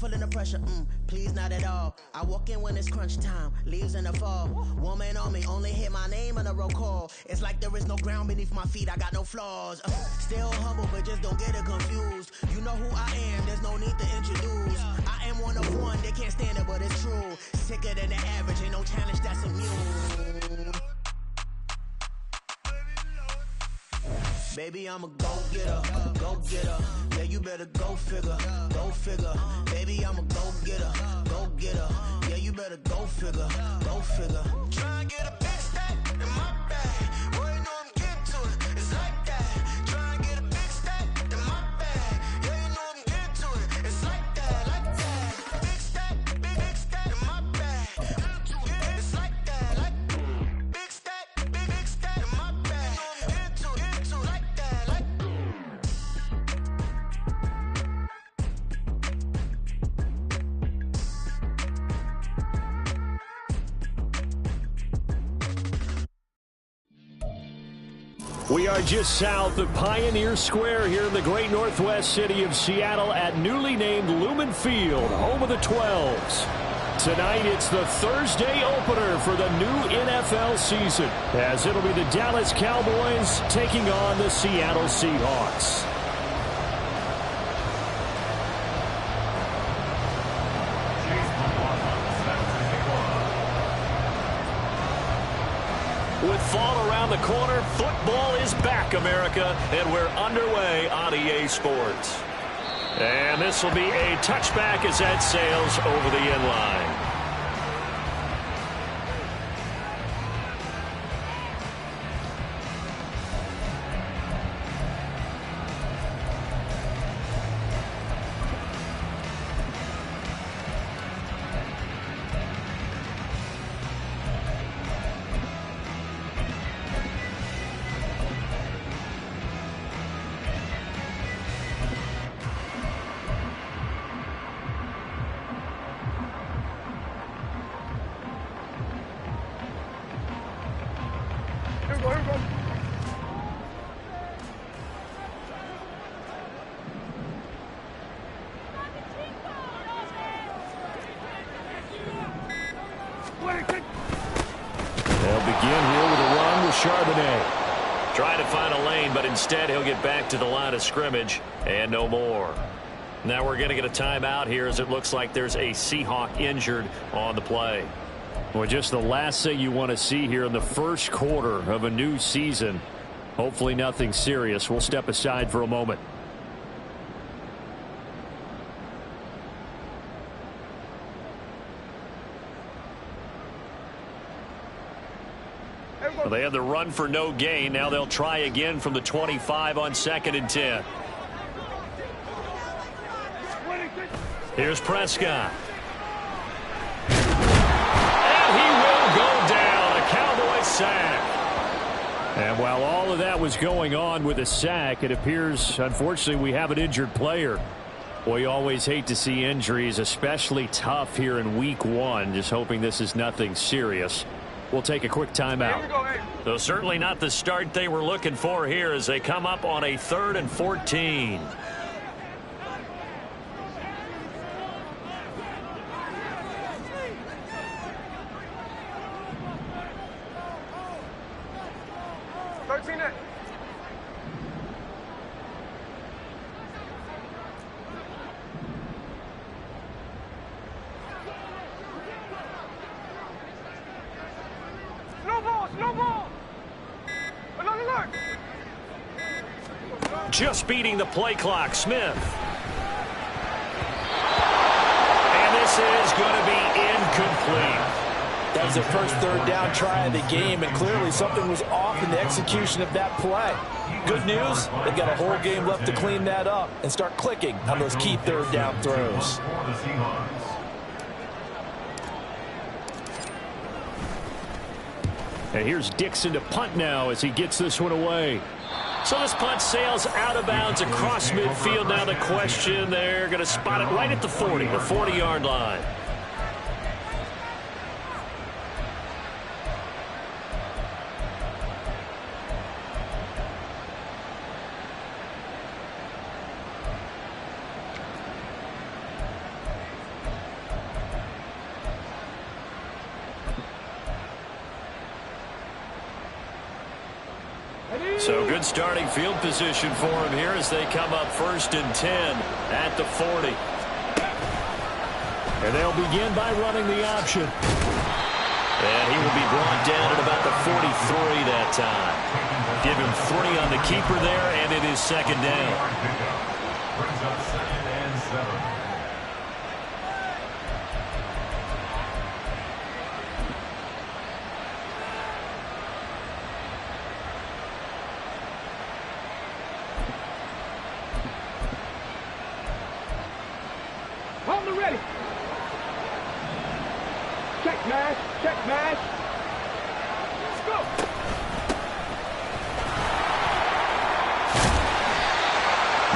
feeling the pressure, please not at all. I walk in when it's crunch time, leaves in the fall. Woman on me, only hit my name on a roll call. It's like there is no ground beneath my feet, I got no flaws. Still humble, but just don't get it confused. You know who I am, there's no need to introduce. I am one of one, they can't stand it, but it's true. Sicker than the average, ain't no challenge that's immune. Baby, I'm a go-getter, go-getter. Yeah, you better go figure, go figure. Baby, I'm a go-getter, go-getter. Yeah, you better go figure, go figure. Try and get a big stack in my bag. Boy, you know I'm getting to it, it's like that. Try and get a big stack in my bag. Yeah, you know I'm getting to it, it's like that, like that. Big stack in my bag. It's like that, like big stack in my bag. You know I'm getting to it, like that, like. We are just south of Pioneer Square here in the great northwest city of Seattle at newly named Lumen Field, home of the 12s. Tonight, it's the Thursday opener for the new NFL season, as it'll be the Dallas Cowboys taking on the Seattle Seahawks. With fall around the corner, football is back, America, and we're underway on EA Sports. And this will be a touchback as that sails over the end line. Trying to find a lane, but instead he'll get back to the line of scrimmage and no more. Now we're going to get a timeout here as it looks like there's a Seahawk injured on the play. Well, just the last thing you want to see here in the first quarter of a new season. Hopefully nothing serious. We'll step aside for a moment. Well, they had the run for no gain. Now they'll try again from the 25 on 2nd and 10. Here's Prescott. And he will go down. A Cowboy sack. And while all of that was going on with a sack, it appears, unfortunately, we have an injured player. We always hate to see injuries, especially tough here in week 1. Just hoping this is nothing serious. We'll take a quick timeout. So certainly not the start they were looking for here as they come up on a 3rd and 14. Just beating the play clock, Smith. And this is going to be incomplete. That was their first 3rd down try of the game, and clearly something was off in the execution of that play. Good news, they've got a whole game left to clean that up and start clicking on those key 3rd down throws. And here's Dixon to punt now as he gets this one away. So this punt sails out of bounds across midfield. Now the question, they're going to spot it right at the 40, the 40-yard line. So good starting field position for him here as they come up 1st and 10 at the 40. And they'll begin by running the option. And he will be brought down at about the 43 that time. Give him 3 on the keeper there, and it is 2nd down. Brings up 2nd and 7. Ready. Check mash. Check mash. Let's go.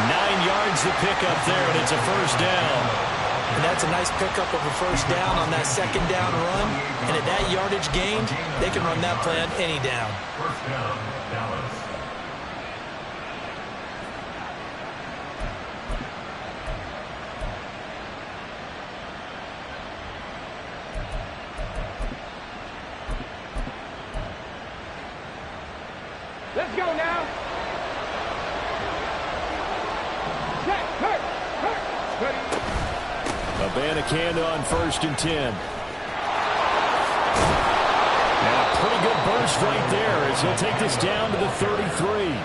9 yards to pick up there, and it's a 1st down. And that's a nice pickup of a 1st down on that 2nd down run. And at that yardage gained, they can run that play on any down. 1st down, Dallas. Let's go now. Check. Hurt. Ready. Abanikanda on 1st and 10. And a pretty good burst right there as he'll take this down to the 33.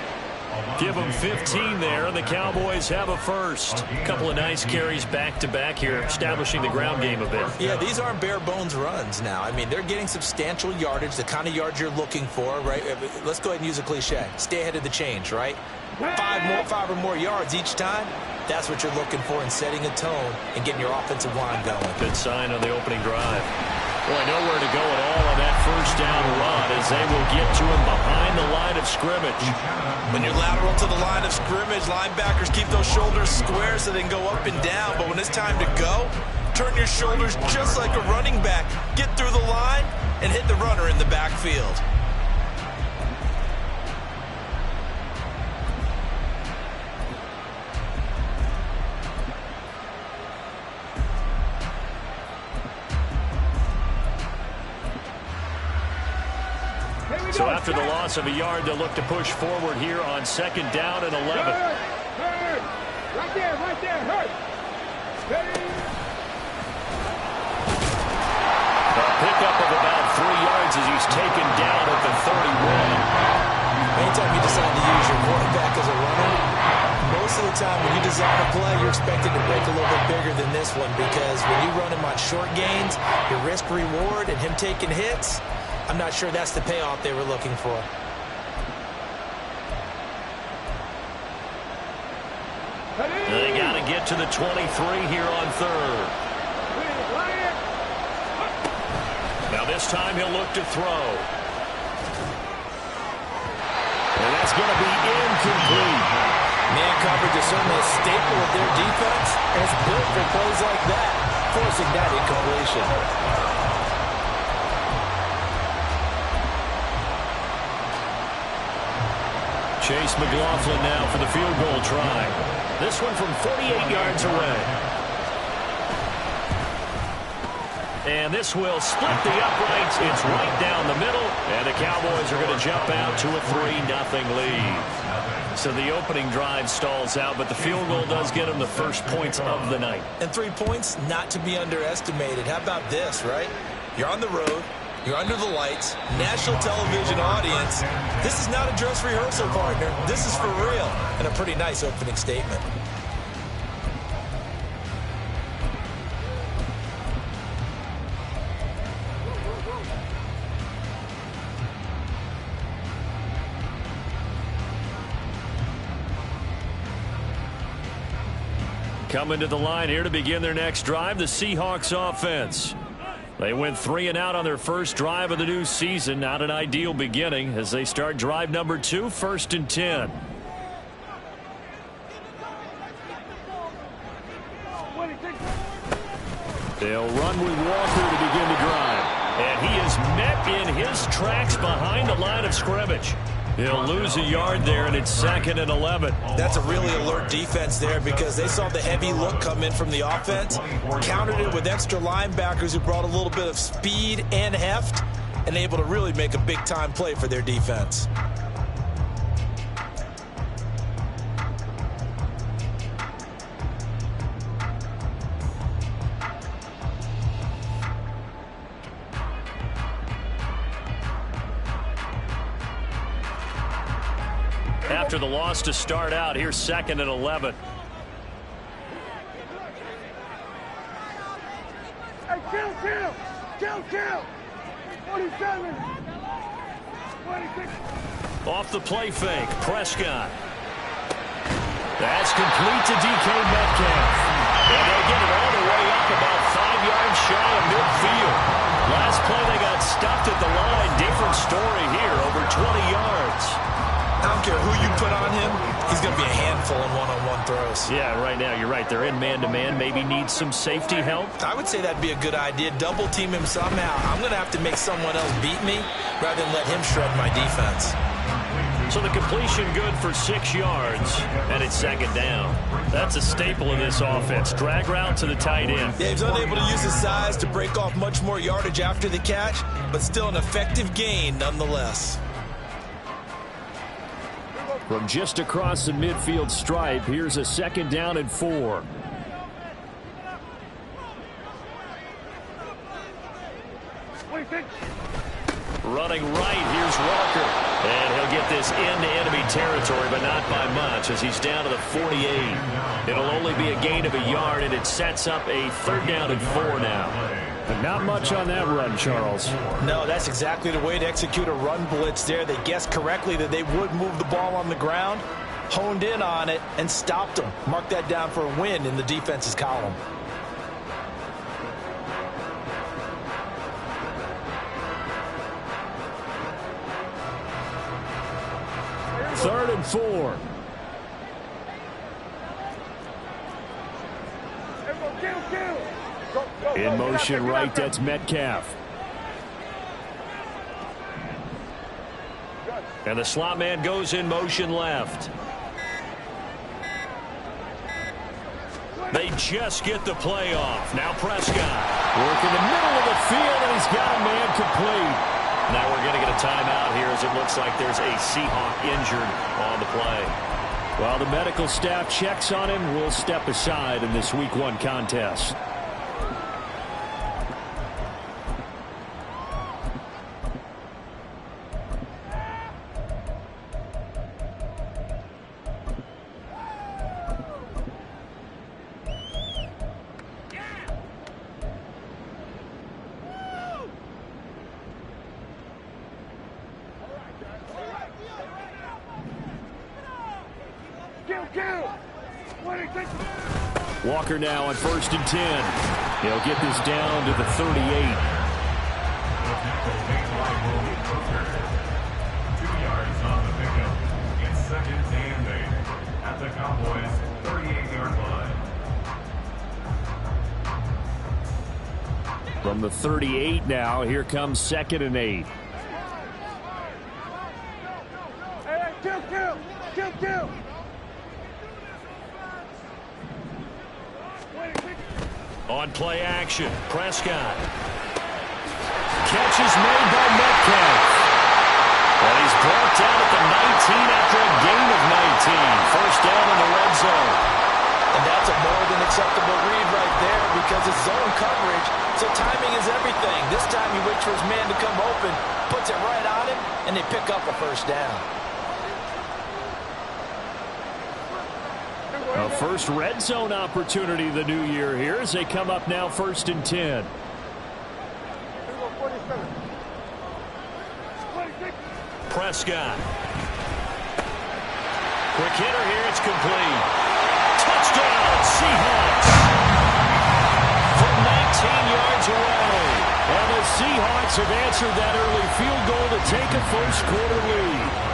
Give him 15 there, and the Cowboys have a 1st. A couple of nice carries back-to-back here, establishing the ground game a bit. Yeah, these aren't bare-bones runs now. I mean, they're getting substantial yardage, the kind of yards you're looking for, right? Let's go ahead and use a cliche. Stay ahead of the change, right? 5 or more yards each time. That's what you're looking for in setting a tone and getting your offensive line going. Good sign on the opening drive. Boy, nowhere to go at all on that 1st down run as they will get to him behind the line of scrimmage. When you're lateral to the line of scrimmage, linebackers keep those shoulders square so they can go up and down. But when it's time to go, turn your shoulders just like a running back. Get through the line and hit the runner in the backfield. So after the loss of a yard, they'll look to push forward here on 2nd down and 11. Hurt. Right there. Hurt. Ready. A pickup of about 3 yards as he's taken down at the 31. Anytime you decide to use your quarterback as a runner, most of the time when you design a play, you're expected to break a little bit bigger than this one because when you run him on short gains, your risk-reward and him taking hits, I'm not sure that's the payoff they were looking for. They got to get to the 23 here on 3rd. Now this time he'll look to throw. And that's going to be incomplete. Man coverage is certainly a staple of their defense, and it's built for plays like that, forcing that incompletion. Chase McLaughlin now for the field goal try. This one from 48 yards away. And this will split the uprights. It's right down the middle. And the Cowboys are going to jump out to a 3-0 lead. So the opening drive stalls out, but the field goal does get them the 1st points of the night. And 3 points, not to be underestimated. How about this, right? You're on the road. You're under the lights, national television audience. This is not a dress rehearsal, partner. This is for real, and a pretty nice opening statement. Coming to the line here to begin their next drive, the Seahawks offense. They went 3 and out on their 1st drive of the new season. Not an ideal beginning as they start drive number 2, 1st and 10. They'll run with Walker to begin the drive. And he is met in his tracks behind the line of scrimmage. He'll lose a yard there, and it's 2nd and 11. That's a really alert defense there because they saw the heavy look come in from the offense, countered it with extra linebackers who brought a little bit of speed and heft, and able to really make a big-time play for their defense. after the loss to start out. Here's 2nd and 11. Hey, kill. 47. 26. Off the play fake, Prescott. That's complete to DK Metcalf. And they get it all the way up about 5 yards shy of midfield. Last play they got stuffed at the line. Different story here, over 20 yards. I don't care who you put on him, he's going to be a handful in one-on-one throws. Yeah, right now, you're right. They're in man-to-man. Maybe need some safety help. I would say that'd be a good idea. Double team him somehow. I'm going to have to make someone else beat me rather than let him shred my defense. So the completion good for 6 yards, and it's 2nd down. That's a staple of this offense. Drag route to the tight end. Yeah, he's unable to use his size to break off much more yardage after the catch, but still an effective gain nonetheless. From just across the midfield stripe, here's a 2nd down and 4. Running right, here's Walker. And he'll get this into enemy territory, but not by much as he's down to the 48. It'll only be a gain of a yard, and it sets up a 3rd down and 4 now. But not much on that run, Charles. No, that's exactly the way to execute a run blitz there. They guessed correctly that they would move the ball on the ground, honed in on it, and stopped them. Mark that down for a win in the defense's column. 3rd and 4. In motion right, that's Metcalf. And the slot man goes in motion left. They just get the play off. Now Prescott. Work in the middle of the field, and he's got a man complete. Now we're going to get a timeout here as it looks like there's a Seahawk injured on the play. While the medical staff checks on him, we'll step aside in this Week 1 contest. Walker now on 1st and 10. He'll get this down to the 38. 2 yards on the pickup. It's 2nd and 8 at the Cowboys' 38-yard line. From the 38 now, here comes 2nd and 8. Kill. On play action, Prescott. Catch is made by Metcalf. And he's brought down at the 19 after a gain of 19. 1st down in the red zone. And that's a more than acceptable read right there because it's zone coverage, so timing is everything. This time he waits for his man to come open, puts it right on him, and they pick up a 1st down. A first red zone opportunity the new year here as they come up now 1st and 10. Prescott. Quick hitter here, it's complete. Touchdown, Seahawks. From 19 yards away. And the Seahawks have answered that early field goal to take a 1st quarter lead.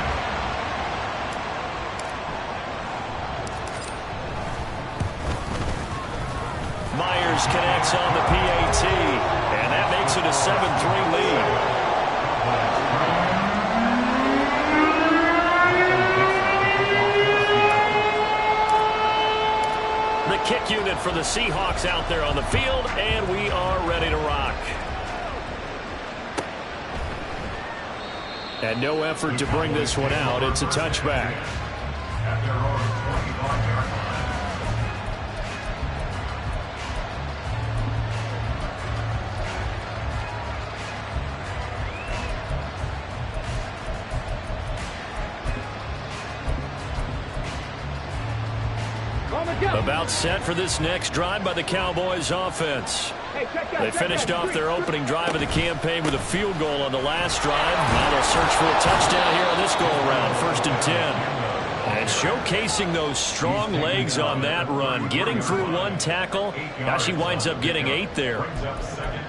Myers connects on the PAT, and that makes it a 7-3 lead. The kick unit for the Seahawks out there on the field, and we are ready to rock. And no effort to bring this one out. It's a touchback. At their own 25-yard line. About set for this next drive by the Cowboys offense. They finished off their opening drive of the campaign with a field goal on the last drive. Now they'll search for a touchdown here on this go-around, 1st and 10. And showcasing those strong legs on that run, getting through one tackle. Gosh, he winds up getting 8 there.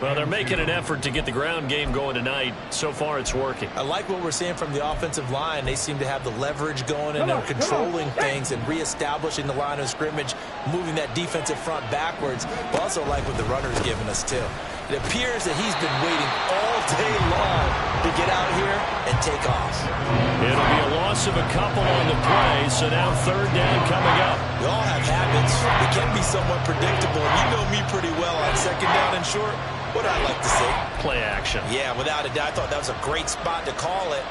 Well, they're making an effort to get the ground game going tonight. So far, it's working. I like what we're seeing from the offensive line. They seem to have the leverage going, and they're controlling things and reestablishing the line of scrimmage, moving that defensive front backwards. I also like what the runner's giving us, too. It appears that he's been waiting all day long to get out here and take off. It'll be a loss of a couple on the play, so now 3rd down coming up. We all have habits. They can be somewhat predictable. You know me pretty well on 2nd down and short. What I'd like to see. Play action. Yeah, without a doubt. I thought that was a great spot to call it.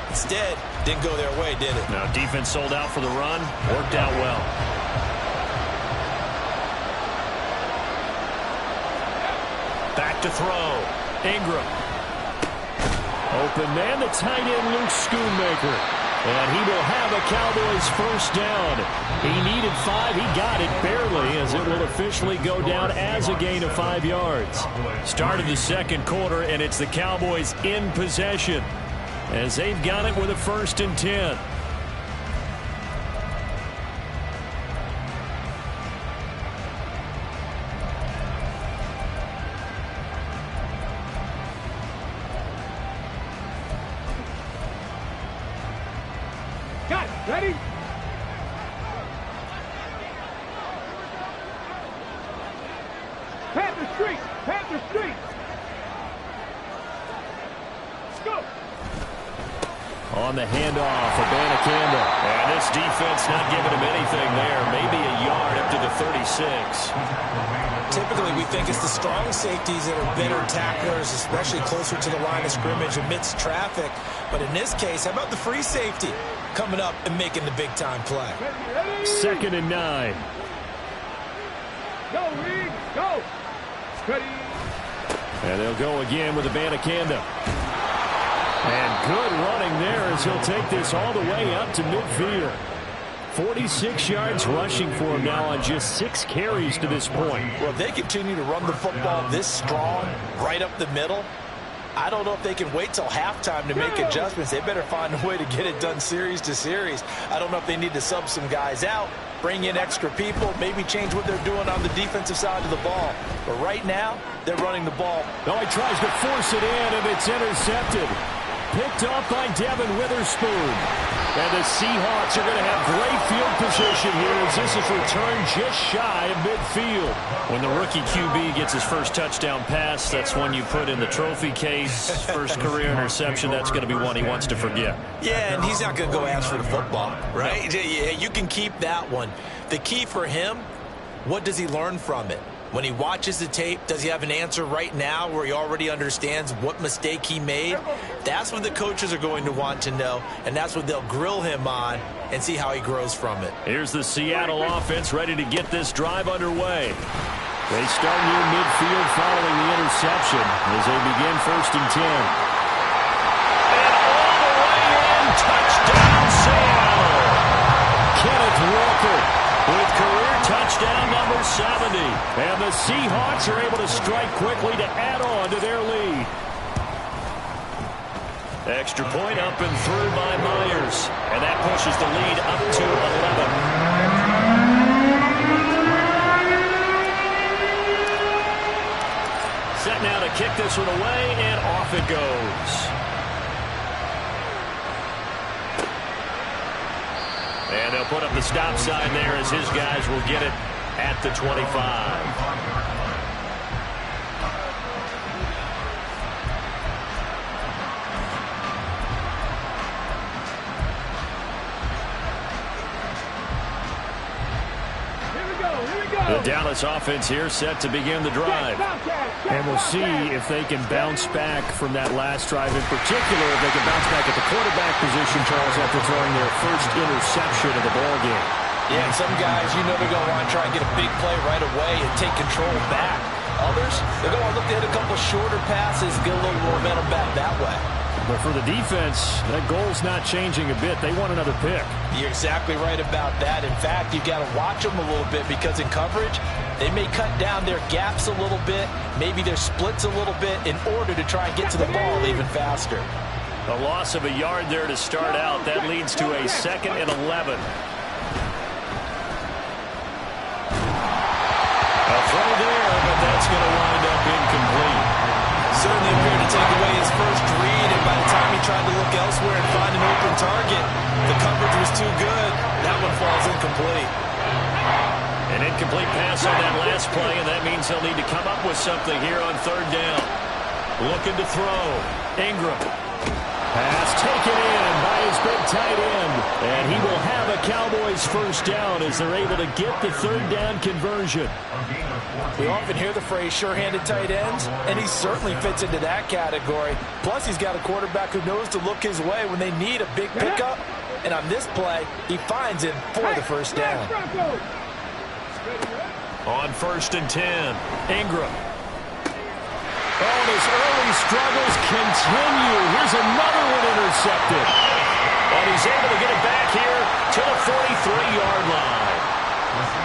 Instead, didn't go their way, did it? Now, defense sold out for the run. Worked out well. Back to throw. Ingram. Open man, the tight end, Luke Schoonmaker. And he will have a Cowboys 1st down. He needed 5. He got it barely, as it will officially go down as a gain of 5 yards. Start of the 2nd quarter, and it's the Cowboys in possession, as they've got it with a 1st and 10. Ready? Panther Street! Panther Street! Let's go! On the handoff for Banacanda. And this defense not giving him anything there. Maybe a yard up to the 36. Typically, we think it's the strong safeties that are better tacklers, especially closer to the line of scrimmage amidst traffic. But in this case, how about the free safety coming up and making the big-time play? 2nd and 9. Go, Reed! Go! Ready! And they'll go again with the Banacanda. And good running there as he'll take this all the way up to midfield. 46 yards rushing for him now on just 6 carries to this point. Well, if they continue to run the football this strong, right up the middle, I don't know if they can wait till halftime to make adjustments. They better find a way to get it done series to series. I don't know if they need to sub some guys out, bring in extra people, maybe change what they're doing on the defensive side of the ball. But right now, they're running the ball. No, he tries to force it in, and it's intercepted. Picked up by Devin Witherspoon. And the Seahawks are going to have great field position here as this is returned just shy of midfield. When the rookie QB gets his first touchdown pass, that's one you put in the trophy case. First career interception, that's going to be one he wants to forget. Yeah, and he's not going to go ask for the football, right? No. Yeah, you can keep that one. The key for him, what does he learn from it? When he watches the tape, does he have an answer right now where he already understands what mistake he made? That's what the coaches are going to want to know, and that's what they'll grill him on and see how he grows from it. Here's the Seattle offense ready to get this drive underway. They start near midfield following the interception as they begin 1st and 10. And all the way in, touchdown Seattle. Kenneth Walker with career touchdown number 70. And the Seahawks are able to strike quickly to add on to their lead. Extra point up and through by Myers. And that pushes the lead up to 11. Set now to kick this one away, and off it goes. And they'll put up the stop sign there as his guys will get it at the 25. The Dallas offense here set to begin the drive. And we'll see if they can bounce back from that last drive. In particular, if they can bounce back at the quarterback position, Charles, after throwing their first interception of the ballgame. Yeah, and some guys, you know, they're going to want to try and get a big play right away and take control back. Others, they're going to look to hit a couple shorter passes, get a little momentum back that way. But for the defense, that goal's not changing a bit. They want another pick. You're exactly right about that. In fact, you've got to watch them a little bit because in coverage, they may cut down their gaps a little bit, maybe their splits a little bit in order to try and get to the ball even faster. A loss of a yard there to start out. That leads to a 2nd and 11. A throw there, but that's going to wind up incomplete. Certainly appeared to take away his first read, and by the time he tried to look elsewhere and find an open target, the coverage was too good. That one falls incomplete. An incomplete pass on that last play, and that means they'll need to come up with something here on 3rd down. Looking to throw. Ingram. Pass taken in by his big tight end. And he will have a Cowboys first down as they're able to get the 3rd down conversion. We often hear the phrase sure-handed tight ends, and he certainly fits into that category. Plus, he's got a quarterback who knows to look his way when they need a big pickup. And on this play, he finds him for the first down. On 1st and 10, Ingram. Oh, and his early struggles continue. Here's another one intercepted. And he's able to get it back here to the 43-yard line.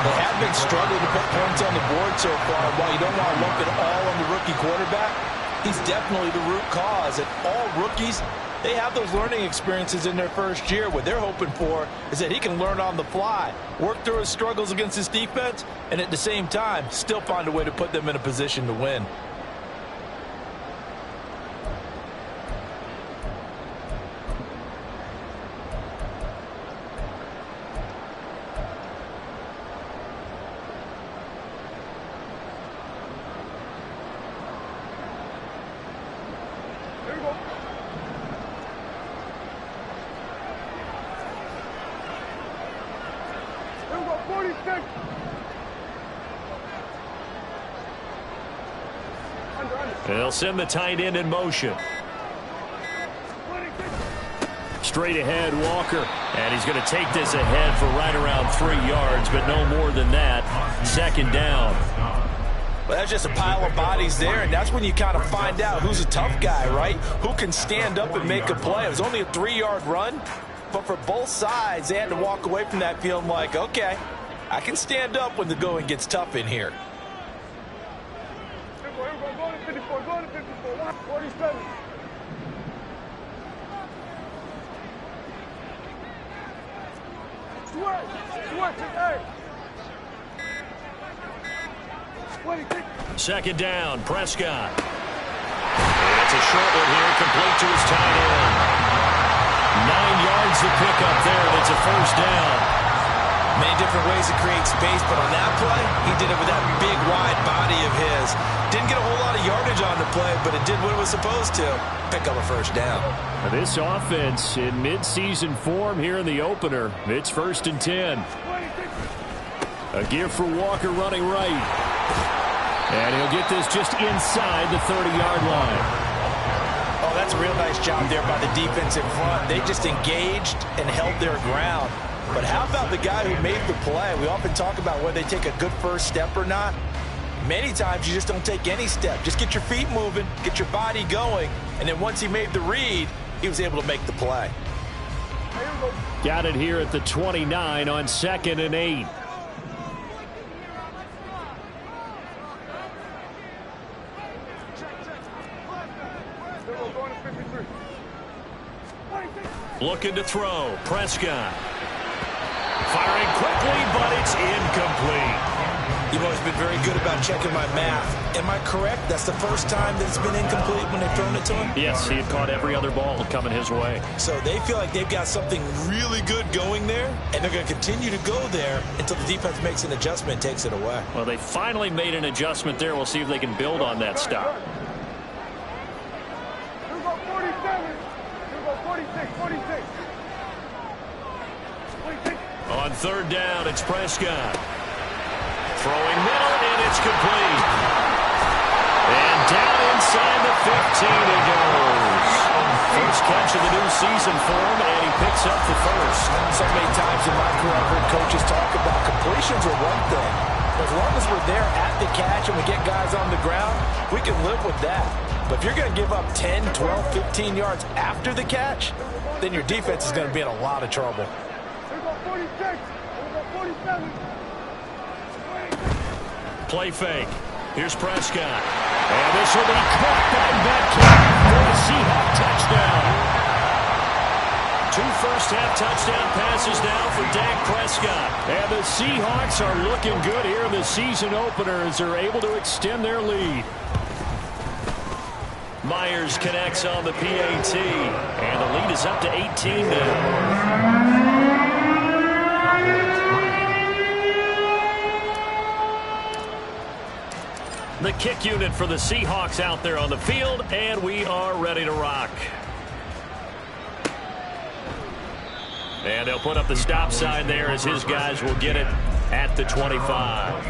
They have been struggling to put points on the board so far. While you don't want to lump it all on the rookie quarterback, he's definitely the root cause. And all rookies, they have those learning experiences in their first year. What they're hoping for is that he can learn on the fly, work through his struggles against his defense, and at the same time, still find a way to put them in a position to win. They'll send the tight end in motion. Straight ahead, Walker. And he's going to take this ahead for right around 3 yards, but no more than that. 2nd down. Well, that's just a pile of bodies there, and that's when you kind of find out who's a tough guy, right? Who can stand up and make a play. It was only a 3-yard run, but for both sides, they had to walk away from that feeling like, okay, I can stand up when the going gets tough in here. Second down, Prescott. And it's a short one here, complete to his tight end. 9 yards to pick up there, and it's a first down. Many different ways to create space, but on that play, he did it with that big, wide body of his. Didn't get a whole lot of yardage on the play, but it did what it was supposed to. Pick up a first down. This offense in mid-season form here in the opener. It's 1st and 10. A give for Walker running right. And he'll get this just inside the 30-yard line. Oh, that's a real nice job there by the defense in front. They just engaged and held their ground. But how about the guy who made the play? We often talk about whether they take a good first step or not. Many times you just don't take any step. Just get your feet moving, get your body going, and then once he made the read, he was able to make the play. Got it here at the 29 on 2nd and 8. Looking to throw. Prescott. Firing quickly, but it's incomplete. You've always been very good about checking my math. Am I correct? That's the first time that it's been incomplete when they've thrown it to him? Yes, he had caught every other ball coming his way. So they feel like they've got something really good going there, and they're going to continue to go there until the defense makes an adjustment and takes it away. Well, they finally made an adjustment there. We'll see if they can build on that stop. 46. On 3rd down, it's Prescott. Throwing middle, and it's complete. And down inside the 15 it goes. First catch of the new season for him, and he picks up the first. So many times in my career I've heard coaches talk about completions are one thing. As long as we're there at the catch and we get guys on the ground, we can live with that. But if you're going to give up 10, 12, 15 yards after the catch, then your defense is going to be in a lot of trouble. Play fake. Here's Prescott. And this will be caught by Metcalf for a Seahawk touchdown. 2 first-half touchdown passes now for Dak Prescott. And the Seahawks are looking good here in the season opener as they're able to extend their lead. Myers connects on the PAT. And the lead is up to 18 now. The kick unit for the Seahawks out there on the field, and we are ready to rock. And they'll put up the stop sign there as his guys will get it at the 25.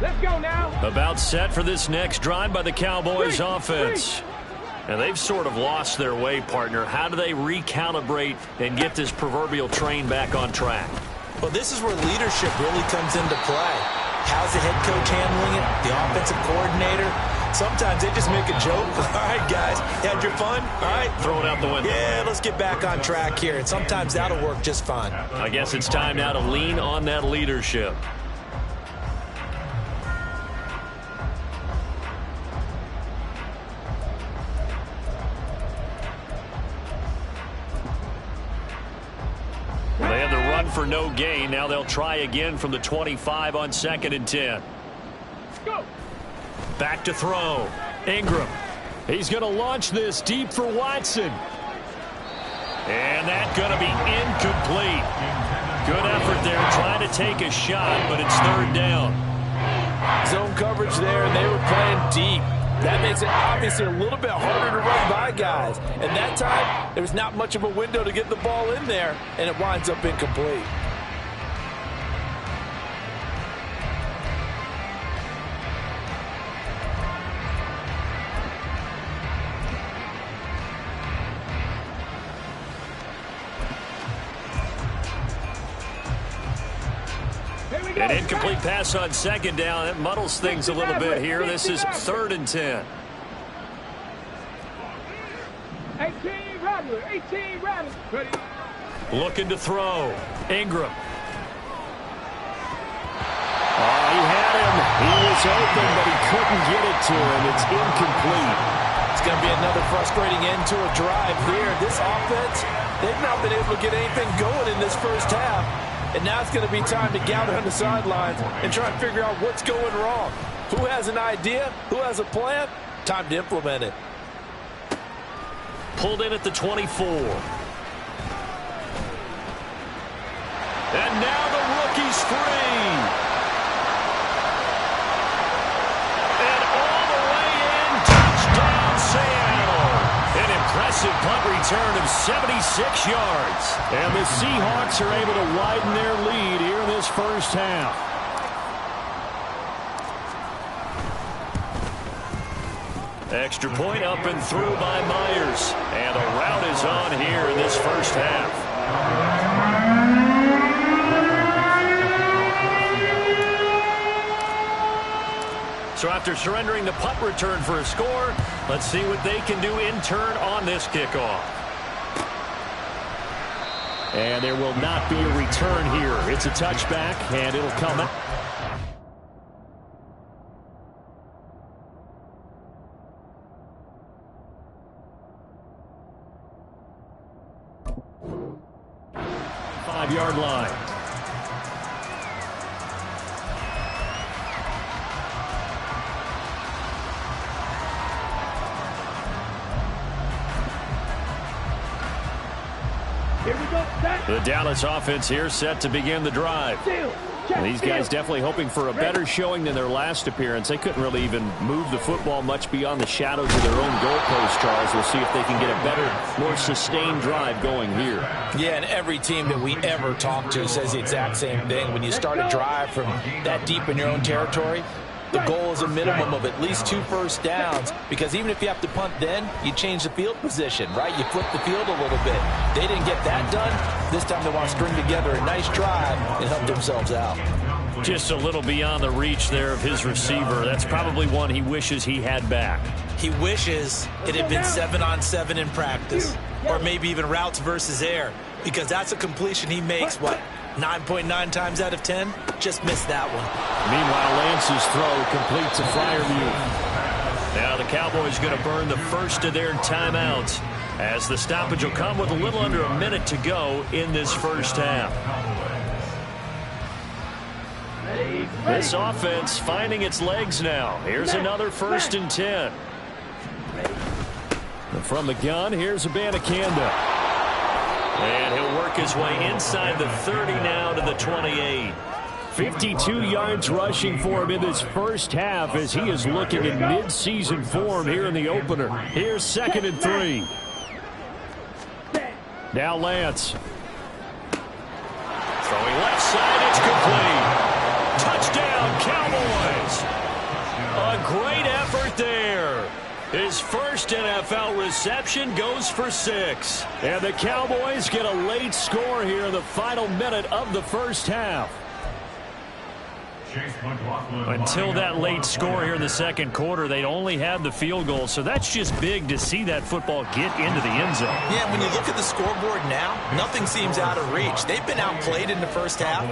Let's go now. About set for this next drive by the Cowboys offense. And they've sort of lost their way, partner. How do they recalibrate and get this proverbial train back on track? Well, this is where leadership really comes into play. How's the head coach handling it? The offensive coordinator? Sometimes they just make a joke. All right, guys, had your fun? All right. Throw it out the window. Yeah, let's get back on track here. And sometimes that'll work just fine. I guess it's time now to lean on that leadership. They had the run for no gain. Now they'll try again from the 25 on 2nd and 10. Go. Back to throw. Ingram. He's going to launch this deep for Watson. And that's going to be incomplete. Good effort there trying to take a shot, but it's 3rd down. Zone coverage there, and they were playing deep. That makes it obviously a little bit harder to run by guys. And that time, there was not much of a window to get the ball in there, and it winds up incomplete. An incomplete pass on 2nd down. That muddles things a little bit here. This is 3rd and 10. 18 Rattler, 18 Rattler. Ready. Looking to throw. Ingram. Oh, he had him. He was open, but he couldn't get it to him. It's incomplete. It's going to be another frustrating end to a drive here. This offense, they've not been able to get anything going in this first half. And now it's going to be time to gather on the sidelines and try and figure out what's going wrong. Who has an idea? Who has a plan? Time to implement it. Pulled in at the 24. And now the rookie's free. And all the way in, touchdown Seattle. An impressive punt return of 76 yards. And the Seahawks are able to widen their lead here in this first half. Extra point up and through by Myers. And the route is on here in this first half. So after surrendering the punt return for a score, let's see what they can do in turn on this kickoff. And there will not be a return here. It's a touchback, and it'll come out. Five-yard line. Here we go. The Dallas offense here set to begin the drive. These guys definitely hoping for a better showing than their last appearance. They couldn't really even move the football much beyond the shadows of their own goalpost, Charles. We'll see if they can get a better, more sustained drive going here. Yeah, and every team that we ever talk to says the exact same thing. When you start a drive from that deep in your own territory, The goal is a minimum of at least 2 first downs, because even if you have to punt then, you change the field position, right? You flip the field a little bit. They didn't get that done. This time they want to string together a nice drive and help themselves out. Just a little beyond the reach there of his receiver. That's probably one he wishes he had back. He wishes it had been 7-on-7 in practice, or maybe even routes versus air, because that's a completion he makes, 9.9 times out of 10? Just missed that one. Meanwhile, Lance's throw complete to Fireview. Now the Cowboys going to burn the first of their timeouts, as the stoppage will come with a little under a minute to go in this first half. This offense finding its legs now. Here's another 1st and 10. And from the gun, here's Abanikanda. And he'll work his way inside the 30 now to the 28. 52 yards rushing for him in this first half, as he is looking in mid-season form here in the opener. Here's 2nd and 3. Now Lance. Throwing left side, it's complete. Touchdown, Cowboys. A great effort there. His first NFL reception goes for 6. And the Cowboys get a late score here in the final minute of the first half. Until that late score here in the second quarter, they'd only had the field goal, so that's just big to see that football get into the end zone. Yeah, when you look at the scoreboard now, nothing seems out of reach. They've been outplayed in the first half,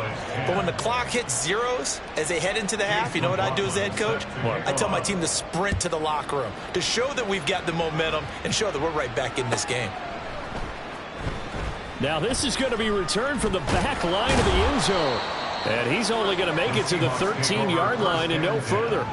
but when the clock hits zeros as they head into the half, you know what I do as a head coach? I tell my team to sprint to the locker room to show that we've got the momentum and show that we're right back in this game. Now this is going to be returned from the back line of the end zone. And he's only going to make it to the 13-yard line and no further.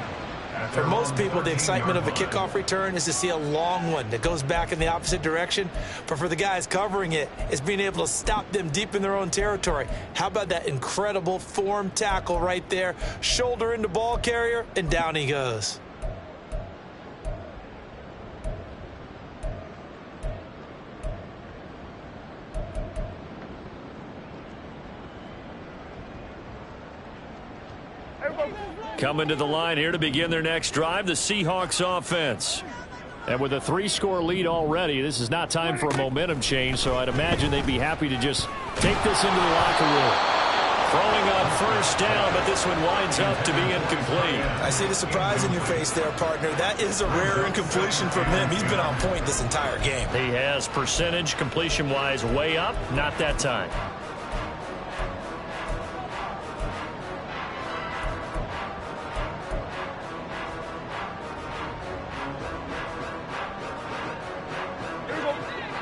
For most people, the excitement of a kickoff return is to see a long one that goes back in the opposite direction. But for the guys covering it, it's being able to stop them deep in their own territory. How about that incredible form tackle right there? Shoulder into ball carrier, and down he goes. Coming to the line here to begin their next drive, the Seahawks offense. And with a 3-score lead already, this is not time for a momentum change, so I'd imagine they'd be happy to just take this into the locker room. Throwing on first down, but this one winds up to be incomplete. I see the surprise in your face there, partner. That is a rare incompletion from him. He's been on point this entire game. He has percentage completion-wise way up, not that time.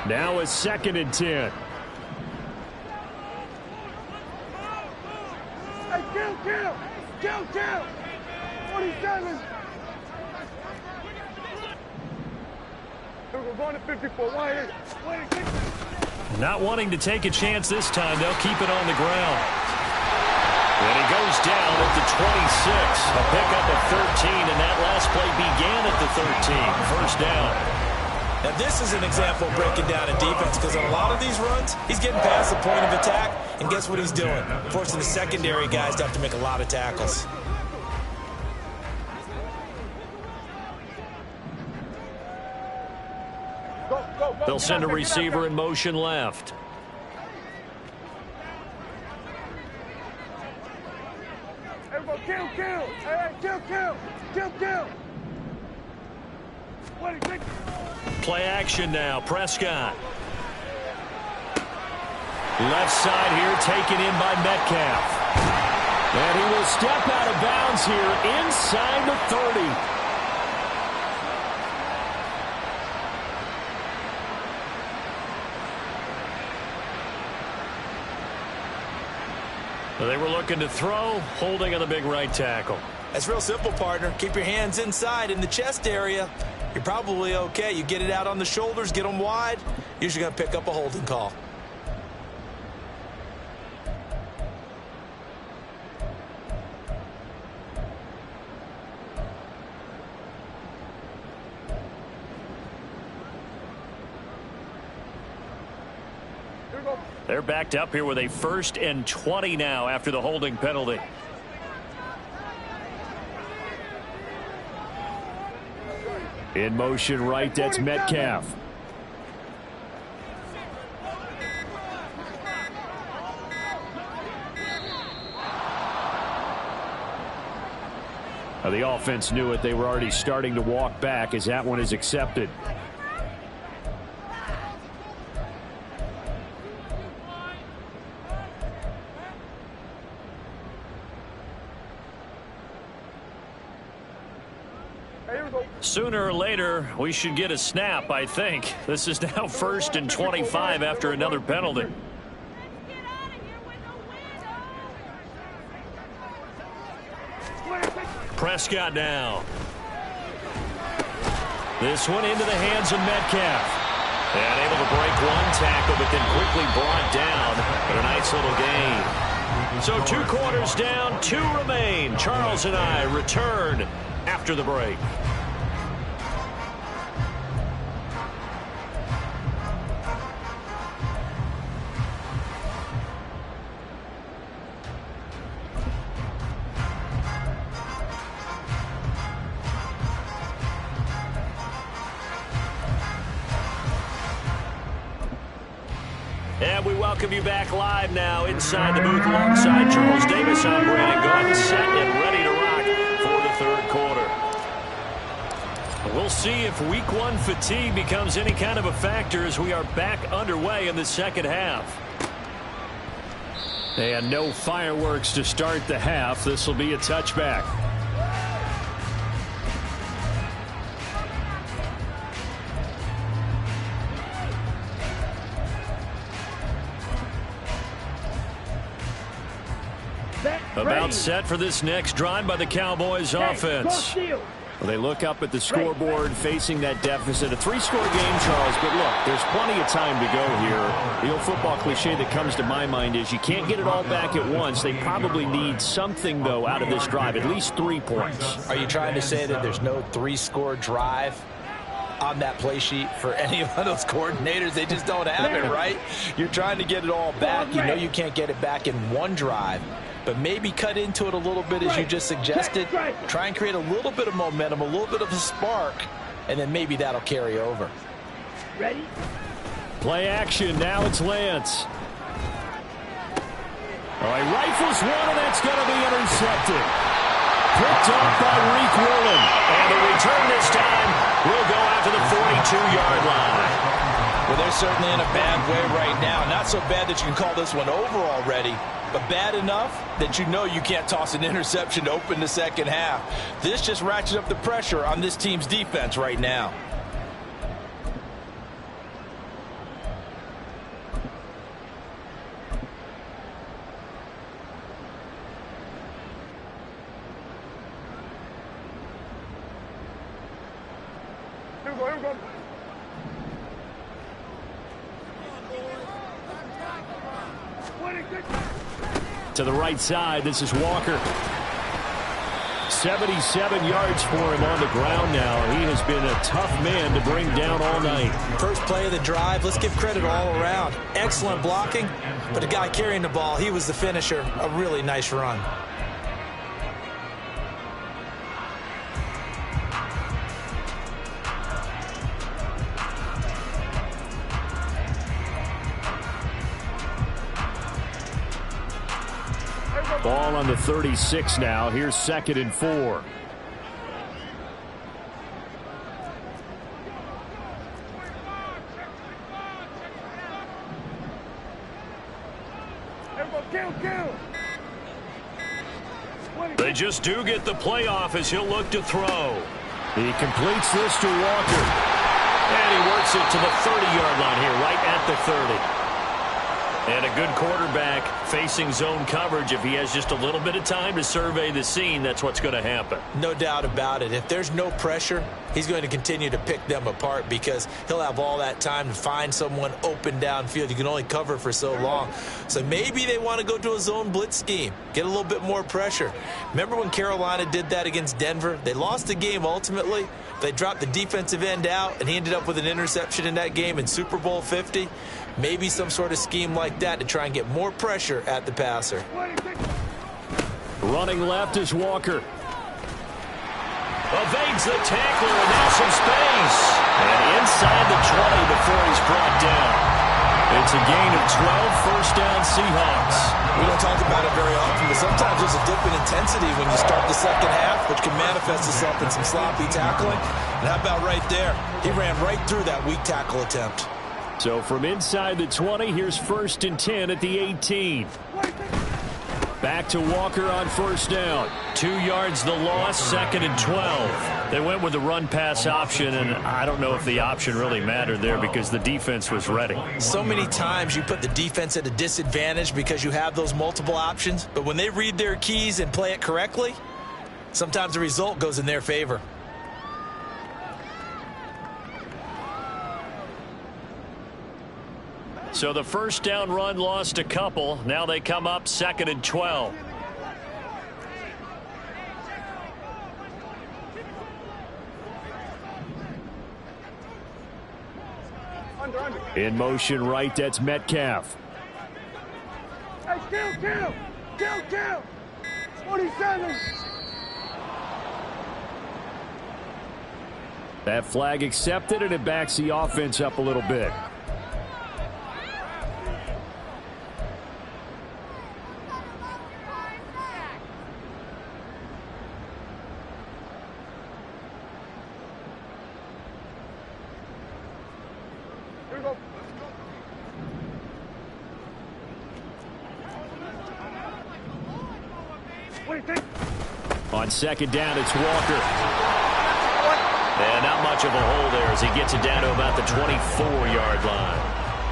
Now it's 2nd and 10. Hey, kill! 47. We're going to 54. Not wanting to take a chance this time, they'll keep it on the ground. And he goes down at the 26. A pickup of 13, and that last play began at the 13. First down. Now, this is an example of breaking down a defense, because on a lot of these runs, he's getting past the point of attack, and guess what he's doing? Forcing the secondary guys to have to make a lot of tackles. They'll send a receiver in motion left. Everybody kill! Hey, kill! Play action now. Prescott. Left side here taken in by Metcalf. And he will step out of bounds here inside the 30. They were looking to throw, holding on the big right tackle. That's real simple, partner. Keep your hands inside in the chest area. You're probably okay. You get it out on the shoulders, get them wide. Usually going to pick up a holding call. They're backed up here with a 1st and 20 now after the holding penalty. In motion right, that's Metcalf. Now, the offense knew it. They were already starting to walk back as that one is accepted. Sooner or later, we should get a snap, I think. This is now 1st and 25 after another penalty. Prescott now. This one into the hands of Metcalf. And able to break one tackle, but then quickly brought down. But a nice little gain. So 2 quarters down, 2 remain. Charles and I return after the break. And we welcome you back live now inside the booth alongside Charles Davis. I'm Brandon Gordon, set and ready to rock for the 3rd quarter. We'll see if week 1 fatigue becomes any kind of a factor as we are back underway in the 2nd half. And no fireworks to start the half. This will be a touchback. About set for this next drive by the Cowboys offense. They look up at the scoreboard facing that deficit. A 3-score game, Charles, but look, there's plenty of time to go here. The old football cliche that comes to my mind is you can't get it all back at once. They probably need something, though, out of this drive, at least 3 points. Are you trying to say that there's no 3-score drive on that play sheet for any of those coordinators? They just don't have it, right? You're trying to get it all back. You know you can't get it back in one drive. But maybe cut into it a little bit as you just suggested. Try and create a little bit of momentum, a little bit of a spark, and then maybe that'll carry over. Ready? Play action. Now it's Lance. All right, rifles one, and that's going to be intercepted. Picked off by Reek Woolen. And the return this time will go out to the 42-yard line. Well, they're certainly in a bad way right now. Not so bad that you can call this one over already, but bad enough that you know you can't toss an interception to open the 2nd half. This just ratchets up the pressure on this team's defense right now. Here we go, here we go. To the right side, this is Walker. 77 yards for him on the ground now. He has been a tough man to bring down all night. First play of the drive, let's give credit all around. Excellent blocking, but the guy carrying the ball, he was the finisher. A really nice run. Ball on the 36 now. Here's 2nd and 4. They just do get the playoff as he'll look to throw. He completes this to Walker. And he works it to the 30-yard line here, right at the 30. And a good quarterback facing zone coverage. If he has just a little bit of time to survey the scene, that's what's going to happen. No doubt about it. If there's no pressure, he's going to continue to pick them apart because he'll have all that time to find someone open downfield. You can only cover for so long. So maybe they want to go to a zone blitz scheme, get a little bit more pressure. Remember when Carolina did that against Denver? They lost the game ultimately. They dropped the defensive end out, and he ended up with an interception in that game in Super Bowl 50. Maybe some sort of scheme like that to try and get more pressure at the passer. Running left is Walker. A Evades the tackler, and now some space. And inside the 20 before he's brought down. It's a gain of 12, first down Seahawks. We don't talk about it very often, but sometimes there's a dip in intensity when you start the second half, which can manifest itself in some sloppy tackling. And how about right there? He ran right through that weak tackle attempt. So from inside the 20, here's 1st and 10 at the 18. Back to Walker on first down. 2 yards the loss, 2nd and 12. They went with the run-pass option, and I don't know if the option really mattered there because the defense was ready. So many times you put the defense at a disadvantage because you have those multiple options, but when they read their keys and play it correctly, sometimes the result goes in their favor. So the first down run lost a couple. Now they come up 2nd and 12. In motion right, that's Metcalf. Hey, kill! 47! That flag accepted, and it backs the offense up a little bit. On second down, it's Walker. And not much of a hole there as he gets it down to about the 24-yard line.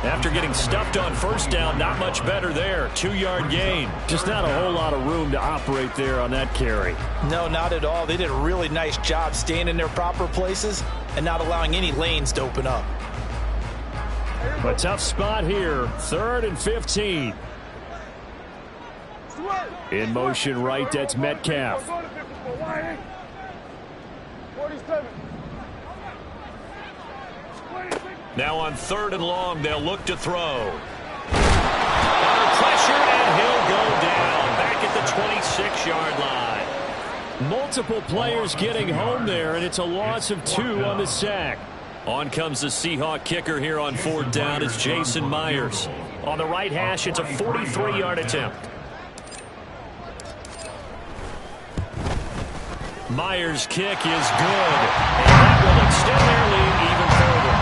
After getting stuffed on first down, not much better there. 2-yard gain. Just not a whole lot of room to operate there on that carry. No, not at all. They did a really nice job staying in their proper places and not allowing any lanes to open up. A tough spot here. 3rd and 15. In motion right, that's Metcalf. 47. Now on 3rd and long, they'll look to throw. Under pressure, and he'll go down back at the 26-yard line. Multiple players getting home there, and it's a loss of 2 on the sack. On comes the Seahawk kicker here on 4th down. It's Jason Myers. On the right hash, it's a 43-yard attempt. Myers' kick is good, and that will extend their lead even further.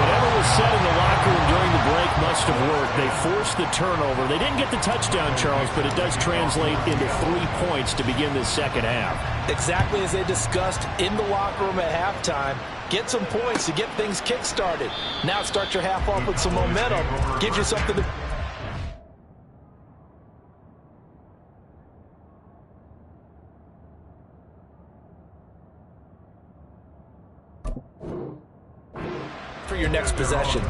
Whatever was said in the locker room during the break must have worked. They forced the turnover. They didn't get the touchdown, Charles, but it does translate into 3 points to begin this second half. Exactly as they discussed in the locker room at halftime. Get some points to get things kick-started. Now start your half off with some momentum. Gives you something to... for your next possession.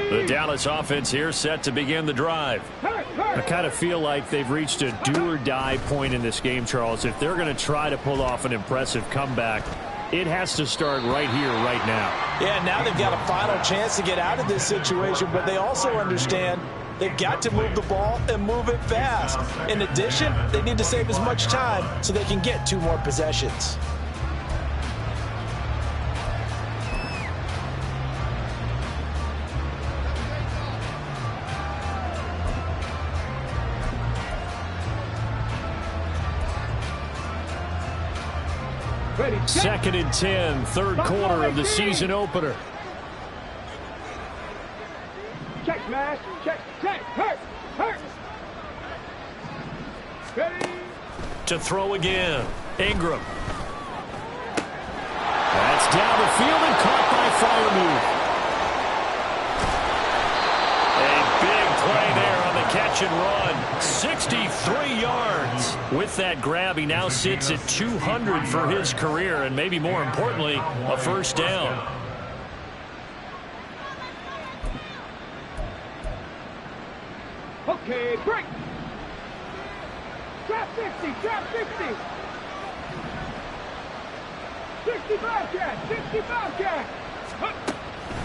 The Dallas offense here set to begin the drive. I kind of feel like they've reached a do-or-die point in this game, Charles. If they're going to try to pull off an impressive comeback, it has to start right here, right now. Yeah, now they've got a final chance to get out of this situation, but they also understand they've got to move the ball and move it fast. In addition, they need to save as much time so they can get 2 more possessions. Ready, 2nd and 10, 3rd quarter of the season opener. check, smash, check, hurt. Ready. To throw again, Ingram. That's down the field and caught by Freiermuth. A big play there on the catch and run. 63 yards. With that grab, he now sits at 200 for his career, and maybe more importantly, a first down. Big break. Trap 60, trap 60. 65 catch, 65 catch.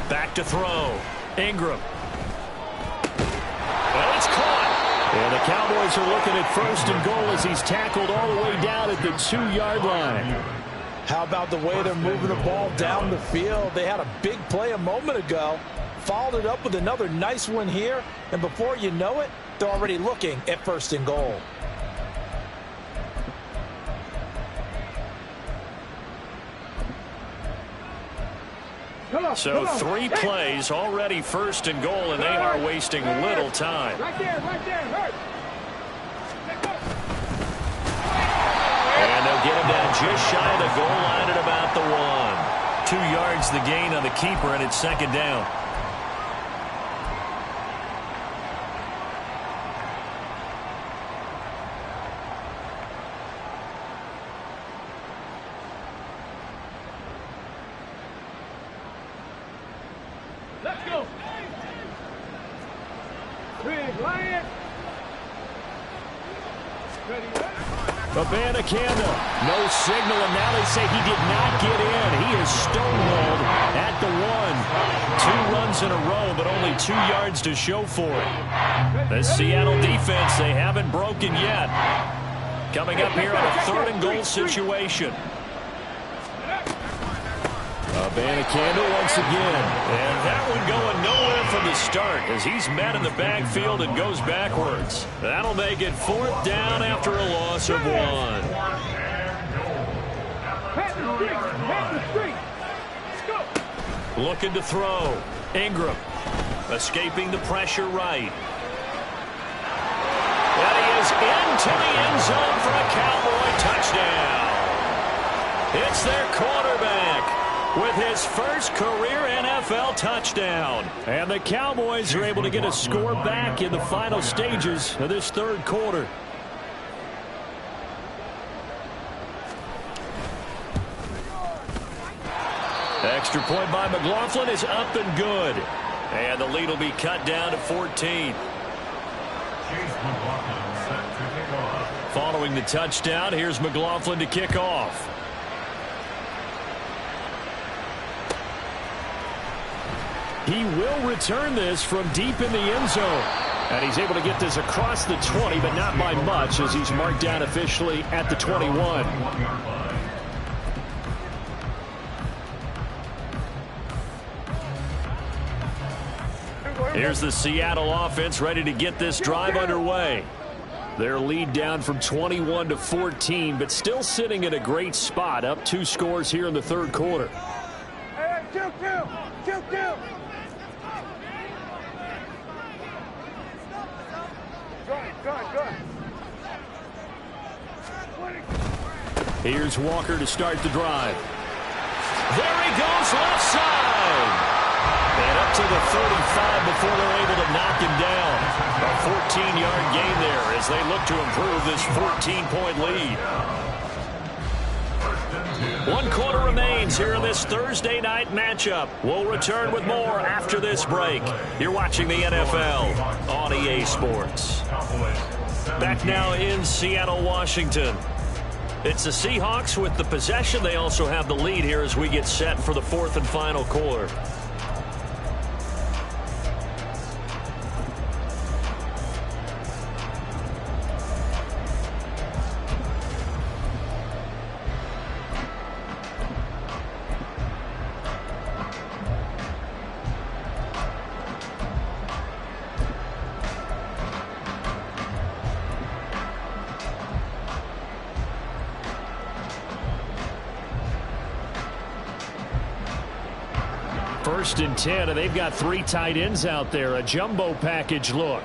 Back to throw. Ingram. Well, it's caught. And the Cowboys are looking at 1st and goal as he's tackled all the way down at the 2-yard line. How about the way they're moving the ball down the field? They had a big play a moment ago, followed it up with another nice one here, and before you know it, they're already looking at 1st and goal. So 3 plays, already 1st and goal, and they are wasting little time. Right there, hurt. And they'll get him down just shy of the goal line at about the 1. 2 yards the gain on the keeper, and it's 2nd down. Let's go. Big Lion. Ready, Abanikanda, no signal, and now they say he did not get in. He is stonewalled at the 1. 2 runs in a row, but only 2 yards to show for it. The Seattle defense, they haven't broken yet. Coming up here on a 3rd and goal situation. Abanikanda once again. And that one going nowhere from the start as he's met in the backfield and goes backwards. That'll make it 4th down after a loss of 1. Looking to throw. Ingram escaping the pressure right. And he is into the end zone for a Cowboy touchdown. It's their quarterback with his first career NFL touchdown. And the Cowboys are able to get a score back in the final stages of this 3rd quarter. Extra point by McLaughlin is up and good. And the lead will be cut down to 14. Following the touchdown, here's McLaughlin to kick off. He will return this from deep in the end zone. And he's able to get this across the 20, but not by much as he's marked down officially at the 21. Here's the Seattle offense ready to get this drive underway. Their lead down from 21 to 14, but still sitting in a great spot, up 2 scores here in the 3rd quarter. Hey, 2-2. Good. Here's Walker to start the drive. There he goes, left side. And up to the 35 before they're able to knock him down. A 14-yard gain there as they look to improve this 14-point lead. 1 quarter remains here in this Thursday night matchup. We'll return with more after this break. You're watching the NFL on EA Sports. Back now in Seattle, Washington. It's the Seahawks with the possession. They also have the lead here as we get set for the 4th and final quarter. First and 10, and they've got 3 tight ends out there. A jumbo package look.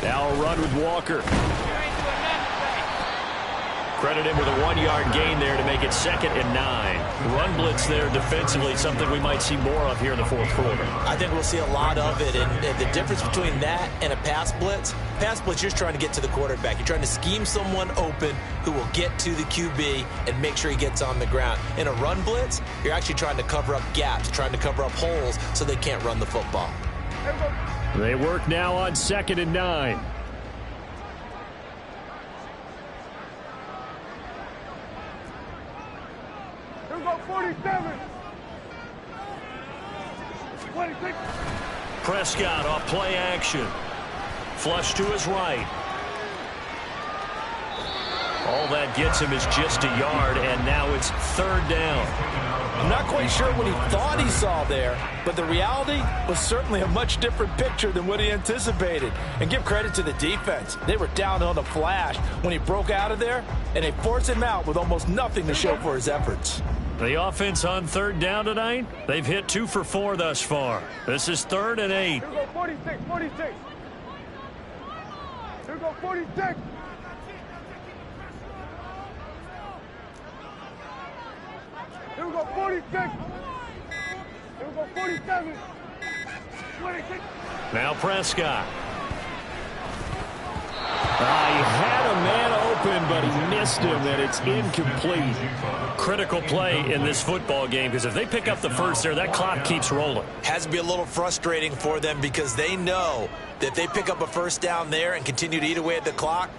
Now a run with Walker. Credit him with a 1-yard gain there to make it 2nd and 9. Run blitz there defensively, something we might see more of here in the fourth quarter. I think we'll see a lot of it, and the difference between that and a pass blitz, you're trying to get to the quarterback. You're trying to scheme someone open who will get to the QB and make sure he gets on the ground. In a run blitz, you're actually trying to cover up gaps, trying to cover up holes so they can't run the football. They work now on 2nd and 9. Here we go, 47. 26. Prescott off play action. Flush to his right. All that gets him is just a yard, and now it's 3rd down. I'm not quite sure what he thought he saw there, but the reality was certainly a much different picture than what he anticipated. And give credit to the defense. They were down on the flash when he broke out of there, and they forced him out with almost nothing to show for his efforts. The offense on 3rd down tonight, they've hit 2 for 4 thus far. This is 3rd and 8. Here we go, 46, 46. Here we go, 46. Here we go, 46. Here we go, 47. 26. Now Prescott. He had a man open, but he missed him, and it's incomplete. Critical play in this football game, because if they pick up the first there, that clock keeps rolling. Has to be a little frustrating for them because they know that if they pick up a first down there and continue to eat away at the clock,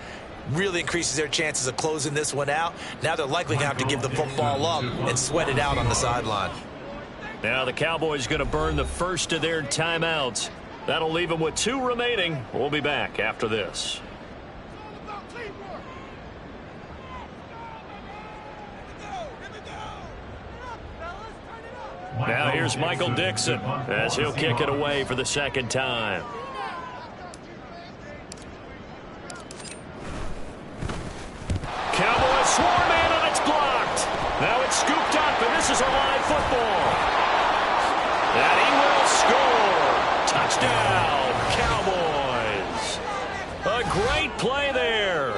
really increases their chances of closing this one out. Now they're likely going to have to give the football up and sweat it out on the sideline. Now the Cowboys going to burn the first of their timeouts. That'll leave them with 2 remaining. We'll be back after this. Now here's Michael Dixon as he'll kick it away for the 2nd time. Cowboys swarm in, and it's blocked. Now it's scooped up, and this is a live football. And he will score. Touchdown, Cowboys. A great play there.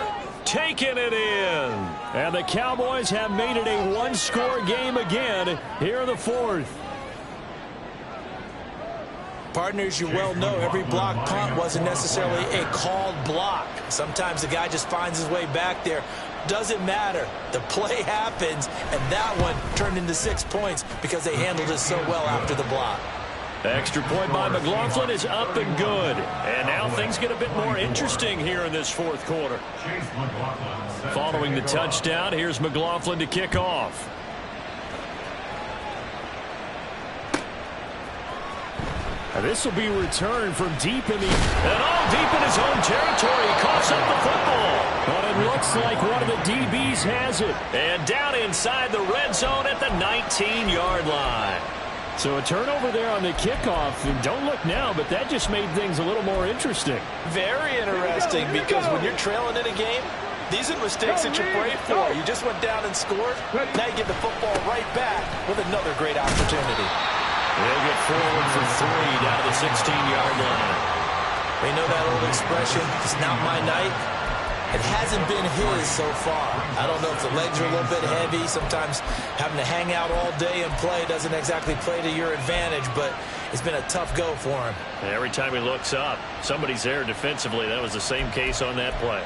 Taking it in. And the Cowboys have made it a 1-score game again here in the 4th. Partners, you well know every block punt wasn't necessarily a called block. Sometimes the guy just finds his way back there. Doesn't matter. The play happens, and that one turned into 6 points because they handled it so well after the block. Extra point by McLaughlin is up and good. And now things get a bit more interesting here in this 4th quarter. Following the touchdown, here's McLaughlin to kick off. And this will be returned from deep in all deep in his own territory. He coughs up the football. But it looks like one of the DBs has it. And down inside the red zone at the 19-yard line. So a turnover there on the kickoff. And don't look now, but that just made things a little more interesting. Very interesting, because when you're trailing in a game, these are the mistakes that you pray for. You just went down and scored. Now you get the football right back with another great opportunity. They'll get forward for 3 down to the 16-yard line. They know that old expression, it's not my night. It hasn't been his so far. I don't know if the legs are a little bit heavy. Sometimes having to hang out all day and play doesn't exactly play to your advantage, but it's been a tough go for him. And every time he looks up, somebody's there defensively. That was the same case on that play.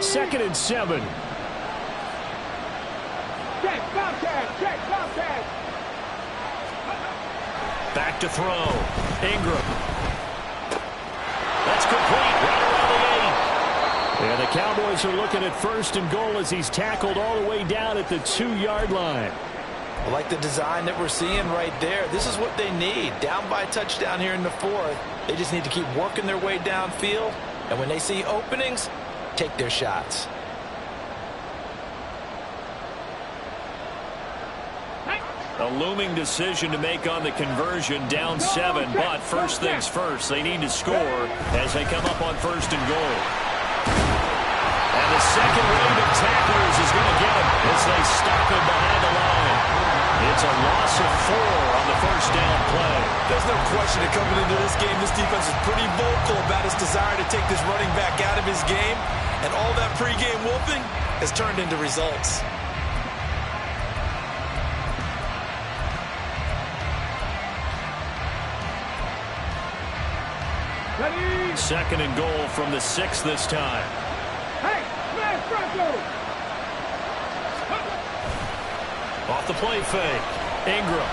Second and 7. Check, Bobcat. Back to throw. Ingram. That's complete. Right around the 8. And the Cowboys are looking at 1st and goal as he's tackled all the way down at the 2-yard line. I like the design that we're seeing right there. This is what they need. Down by a touchdown here in the 4th. They just need to keep working their way downfield. And when they see openings, take their shots. A looming decision to make on the conversion, down 7, but first things first, they need to score as they come up on 1st and goal. And the second wave of tacklers is going to get him as they stop him behind the line. It's a loss of 4 on the first down play. There's no question that coming into this game, this defense is pretty vocal about its desire to take this running back out of his game. And all that pregame wolfing has turned into results. Ready? Second and goal from the 6 this time. Hey, smash Bronco! Off the play fake. Ingram.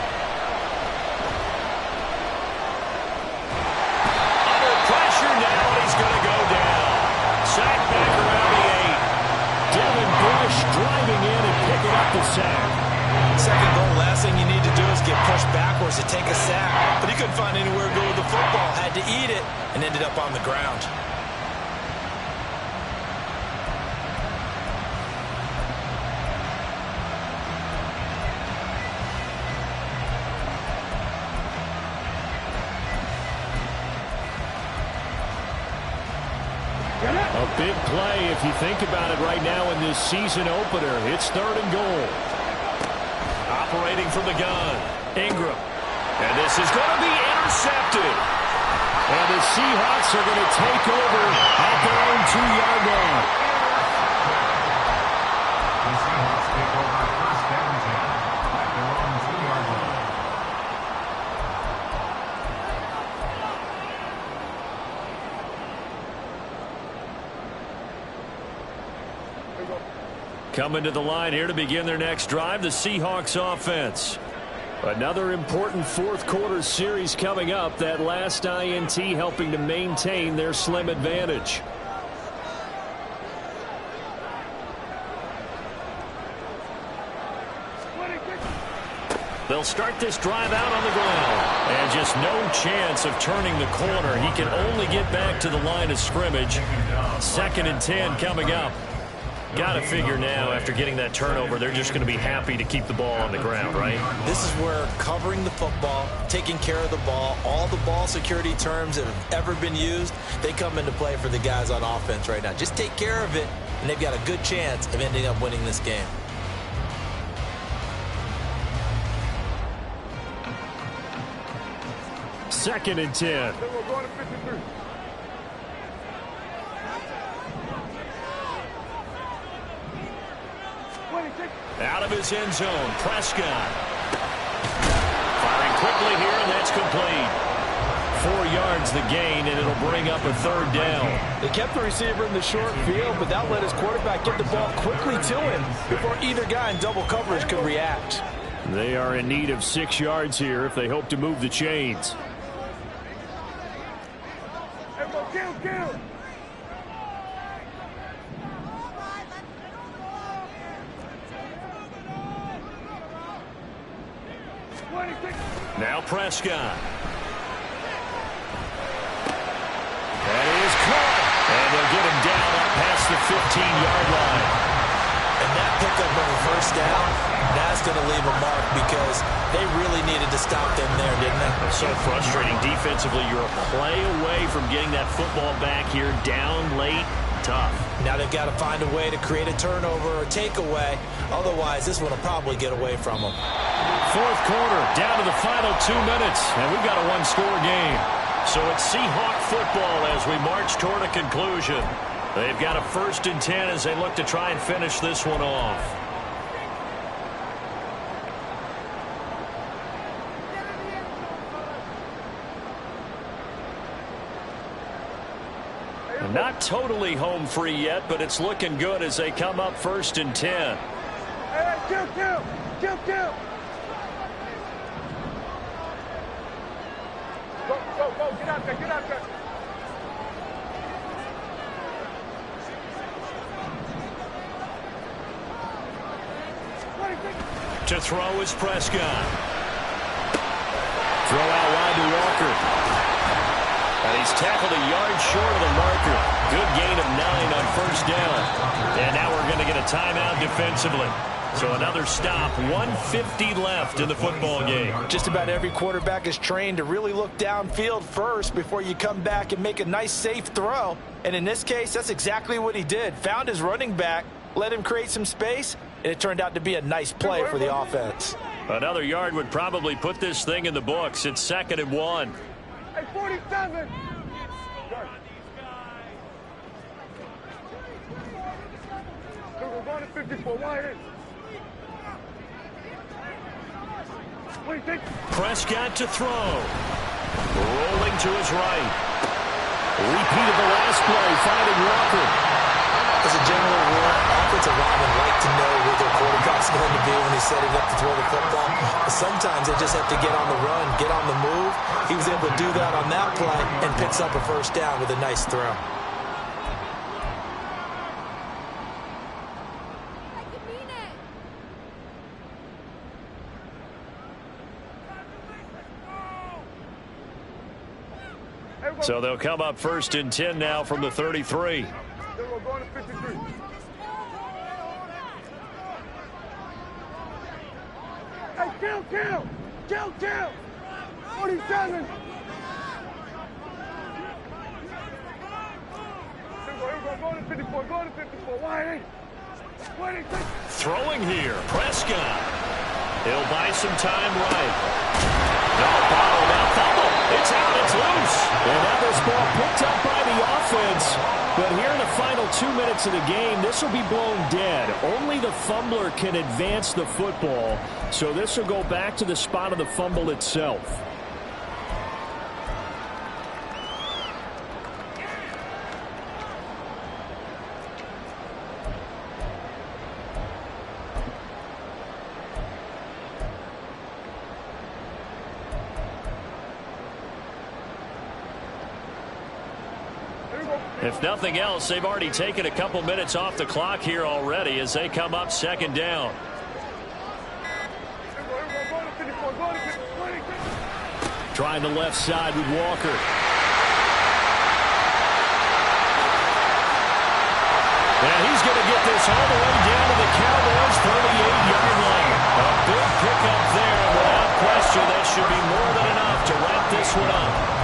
Under pressure now, and he's going to go down. Sack back around the 8. Devin Bush driving in and picking up the sack. Second goal, last thing you need to do is get pushed backwards to take a sack. But he couldn't find anywhere to go with the football. Had to eat it and ended up on the ground. A big play if you think about it right now in this season opener. It's third and goal. Operating from the gun. Ingram. And this is going to be intercepted. And the Seahawks are going to take over at their own 2-yard line. The Seahawks take over first down 10 at their own 2-yard line. Coming to the line here to begin their next drive, the Seahawks offense. Another important fourth quarter series coming up. That last INT helping to maintain their slim advantage. They'll start this drive out on the ground. And just no chance of turning the corner. He can only get back to the line of scrimmage. Second and 10 coming up. Got to figure now, after getting that turnover, they're just going to be happy to keep the ball on the ground, right? This is where covering the football, taking care of the ball, all the ball security terms that have ever been used, they come into play for the guys on offense right now. Just take care of it, and they've got a good chance of ending up winning this game. Second and 10. Out of his end zone, Prescott. Firing quickly here, and that's complete. 4 yards the gain, and it'll bring up a third down. They kept the receiver in the short field, but that let his quarterback get the ball quickly to him before either guy in double coverage could react. They are in need of 6 yards here if they hope to move the chains. Kill! Now Prescott. That is caught. And they'll get him down up past the 15-yard line. And that pickup of a first down, that's going to leave a mark because they really needed to stop them there, didn't they? So frustrating defensively. You're a play away from getting that football back here down late. Tough. Now they've got to find a way to create a turnover or takeaway. Otherwise, this one will probably get away from them. Fourth quarter, down to the final 2 minutes, and we've got a one-score game. So it's Seahawk football as we march toward a conclusion. They've got a first and 10 as they look to try and finish this one off. Not totally home free yet, but it's looking good as they come up first and 10. Hey, kill! Go, get out there. To throw is Prescott. Throw out wide to Walker. And he's tackled a yard short of the marker. Good gain of 9 on first down. And now we're going to get a timeout defensively. So another stop, 1:50 left in the football game. Just about every quarterback is trained to really look downfield first before you come back and make a nice, safe throw. And in this case, that's exactly what he did. Found his running back, let him create some space, and it turned out to be a nice play for the offense. Another yard would probably put this thing in the books. It's 2nd and 1. Hey, 47. We're going to 54. Wide in. Prescott to throw. Rolling to his right. Repeat of the last play, finding Walker. As a general rule, offensive linemen like to know where their quarterback's going to be when he's setting up to throw the football. But sometimes they just have to get on the run, get on the move. He was able to do that on that play and picks up a first down with a nice throw. So they'll come up 1st and 10 now from the 33. We're going to 53. Hey, kill! 47. We're going to 54. Going to 54. Wide in. 26. Throwing here, Prescott. He'll buy some time right. No, bottled out fumble. It's out, it's loose. And now this ball picked up by the offense. But here in the final 2 minutes of the game, this will be blown dead. Only the fumbler can advance the football. So this will go back to the spot of the fumble itself. If nothing else, they've already taken a couple minutes off the clock here already as they come up 2nd down. Trying the left side with Walker. And he's going to get this all the way down to the Cowboys' 38-yard line. A big pickup there, and without question, that should be more than enough to wrap this one up.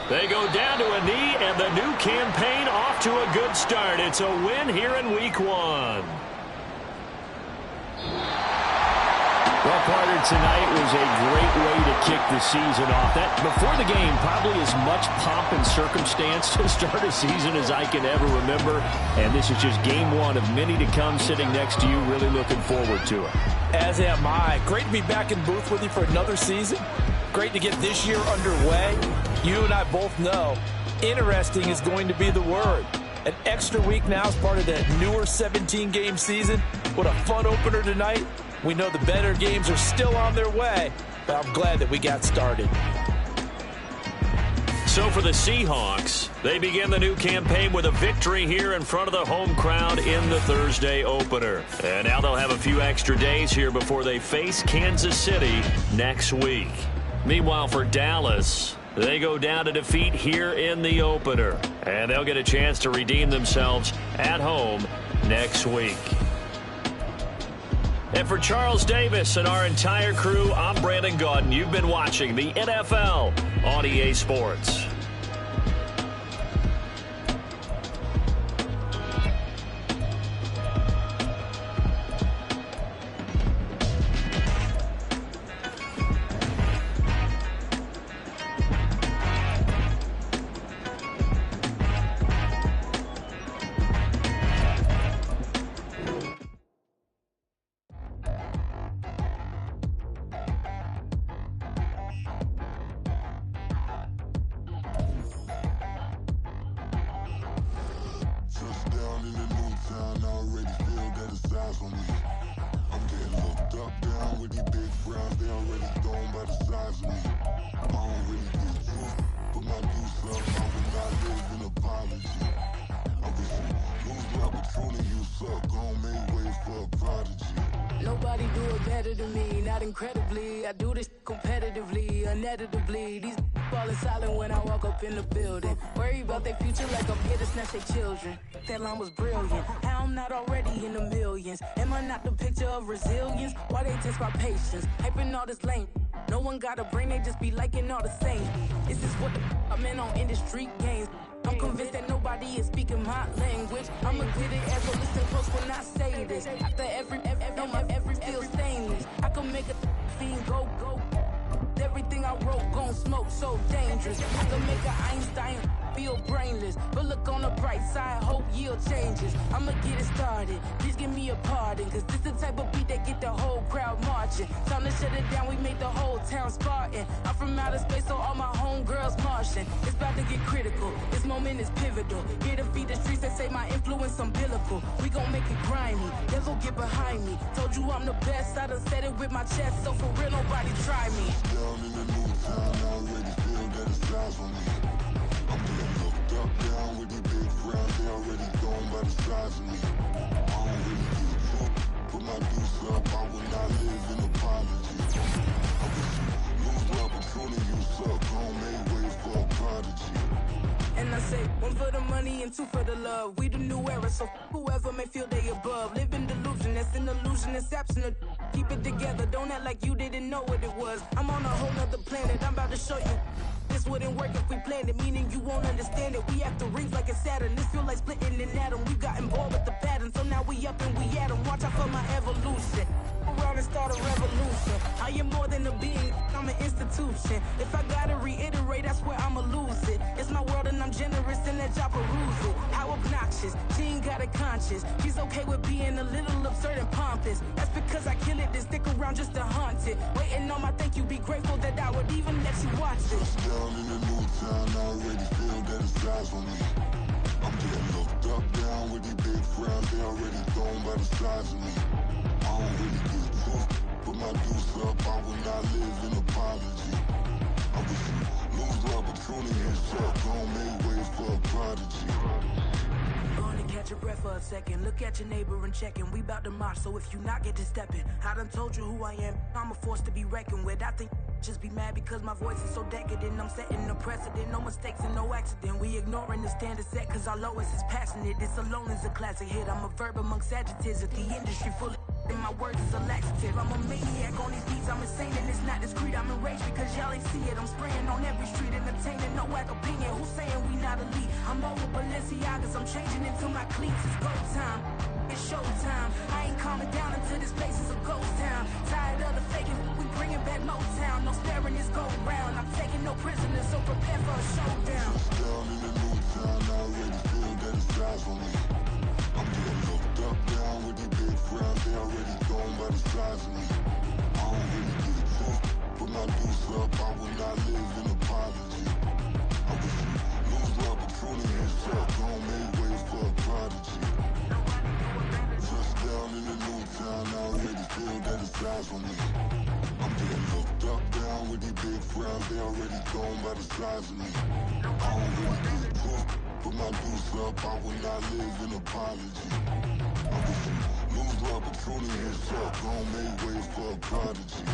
They go down to a knee, and the new campaign off to a good start. It's a win here in Week 1. Well, Carter, tonight was a great way to kick the season off. That before the game, probably as much pomp and circumstance to start a season as I can ever remember. And this is just game 1 of many to come sitting next to you. Really looking forward to it. As am I. Great to be back in booth with you for another season. Great to get this year underway. You and I both know interesting is going to be the word. An extra week now as part of that newer 17-game season. What a fun opener tonight. We know the better games are still on their way, but I'm glad that we got started. So for the Seahawks, they begin the new campaign with a victory here in front of the home crowd in the Thursday opener. And now they'll have a few extra days here before they face Kansas City next week. Meanwhile, for Dallas, they go down to defeat here in the opener. And they'll get a chance to redeem themselves at home next week. And for Charles Davis and our entire crew, I'm Brandon Gaudin. You've been watching the NFL on EA Sports. Nobody do it better than me, not incredibly. I do this competitively, uneditably. These Falling silent when I walk up in the building. Worry about their future like I'm here to snatch their children. That line was brilliant. How I'm not already in the millions. Am I not the picture of resilience? Why they test my patience? Hyping all this lame. No one got a brain, they just be liking all the same. This is what the I'm in on industry games. I'm convinced that nobody is speaking my language. I'ma get it as well, listen close when I say this. After every feel stainless. I can make a fiend go. Everything I wrote gon' smoke, so dangerous. I can make an Einstein feel brainless. But look on the bright side, hope yield changes. I'ma get it started, please give me a pardon. Cause this the type of beat that get the whole crowd marching. Time to shut it down, we made the whole town Spartan. I'm from outer space, so all my homegirls Martian. It's about to get critical, this moment is pivotal. Here to feed the streets that say my influence umbilical. We gon' make it grimy, devil get behind me. Told you I'm the best, I done said it with my chest. So for real, nobody try me. Down in the new town, I already feel that it's time for me. I'm being looked up, down with the big crowd, they already gone by the size of me. I don't really give a fuck, put my deuce up, I will not live in apology. I wish you lose the opportunity, you suck, home made way for a prodigy. And I say, one for the money and two for the love. We the new era, so whoever may feel they above. Live in delusion, that's an illusion, it's absent. Keep it together, don't act like you didn't know what it was. I'm on a whole nother planet, I'm about to show you. This wouldn't work if we planned it, meaning you won't understand it. We have to rings like a Saturn, this feel like splitting an atom. We got involved with the pattern, so now we up and we at 'em. Watch out for my evolution. Around and start a revolution. I am more than a being, I'm an institution. If I gotta reiterate, I swear I'ma lose it. It's my world and I'm generous and let y'all peruse it. How obnoxious, she ain't got a conscience. She's okay with being a little absurd and pompous. That's because I kill it, then stick around just to haunt it. Waiting on my thank you, be grateful that I would even let you watch this. Down in the new town, I already feel that it's time for me. I'm getting looked up, down with the big crowd, they already gone by the size of me. I don't really give a fuck, put my deuce up, I will not live in apology. I wish you lose the opportunity and suck, home made way for a prodigy. Gonna catch your breath for a second. Look at your neighbor and checking. We bout to march, so if you not get to stepping. I done told you who I am. I'm a force to be reckoned with. I think just be mad because my voice is so decadent. I'm setting the precedent. No mistakes and no accident. We ignoring the standard set cause our lowest is passionate. This alone is a classic hit. I'm a verb amongst adjectives. If the industry full of and my words is a laxative. I'm a maniac on these beats, I'm insane and it's not discreet. I'm enraged because y'all ain't see it. I'm spraying on every street, entertaining, no whack opinion. Who's saying we not elite? I'm over Balenciagas, I'm changing into my cleats. It's go time, it's showtime. I ain't calming down until this place is a ghost town. Tired of the faking, we bringing back Motown. No sparing this go round. I'm taking no prisoners, so prepare for a showdown. Down in the new town, I already feel that it's time for me. I'm getting looked up, down with the big crowd, they already gone by the size of me. I don't really give a fuck, put my deuce up, I will not live in apology. I wish you lose the opportunity and suck, home made way for a prodigy. Just down in the new town, I already feel that it's time for me. I'm getting looked up, down with the big crowd, they already gone by the size of me. I don't really give a fuck, put my deuce up, I will not live in apology. I wish you lose the opportunity and suck, home made way for a prodigy.